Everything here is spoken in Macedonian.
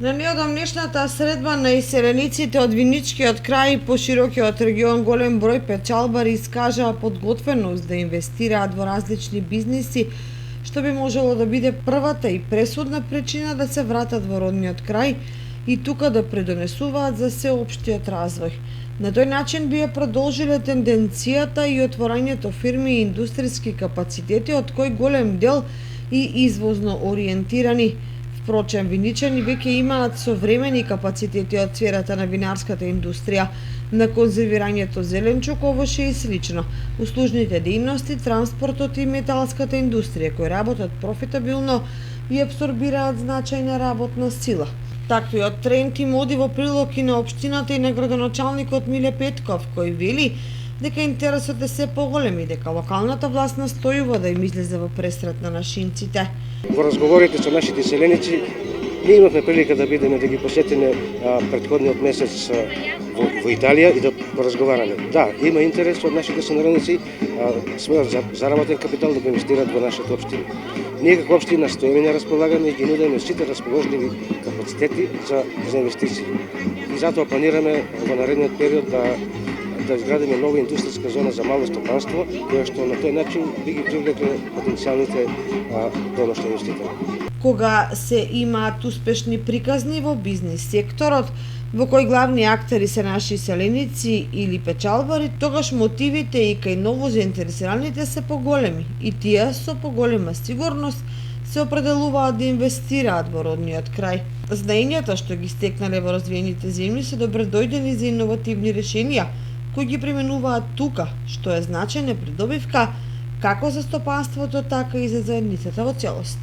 На неодамнешната средба на иселениците од Виничкиот крај и поширокиот регион голем број печалбари искажаа подготвеност да инвестираат во различни бизниси, што би можело да биде првата и пресудна причина да се вратат во родниот крај и тука да предонесуваат за сеопштиот развој. На тој начин би ја продолжиле тенденцијата и отворањето фирми и индустријски капацитети, од кои голем дел и извозно ориентирани. Впрочем, виничани веќе имаат современи капацитети од сферата на винарската индустрија, на конзервирањето зеленчук, овошје и слично, услужните дејности, транспортот и металската индустрија, кои работат профитабилно и апсорбираат значајна работна сила. Таквиот тренд им оди во прилог и на општината и на градоначалникот Миле Петков, кој вели дека интересот е се поголем и дека локалната власт настојува да им излезе во пресрет на нашинците. Во разговорите со нашите селеници, ние имавме прилика да бидеме да ги посетиме претходниот месец во Италија и да поразговараме. Да, има интерес од нашите сонаrodници својот заработен капитал да го инвестираат во нашата општина. Ние како општина стоиме на располагање и ги нудиме сите расположливи капацитети за инвестиции. И затоа планираме во наредниот период да изградиме нова индустријска зона за мало стопанство, која што на тој начин би ги привлекле потенцијалните домашни инвеститори. Кога се имаат успешни приказни во бизнис секторот, во кој главни актери се наши селеници или печалбари, тогаш мотивите и кај ново заинтересираните се поголеми и тие со поголема сигурност се определуваат да инвестираат во родниот крај. Знаењата што ги стекнале во развиените земји се добредојдени за иновативни решенија, кои ги применуваат тука, што е значајна придобивка како за стопанството, така и за заедницата во целост.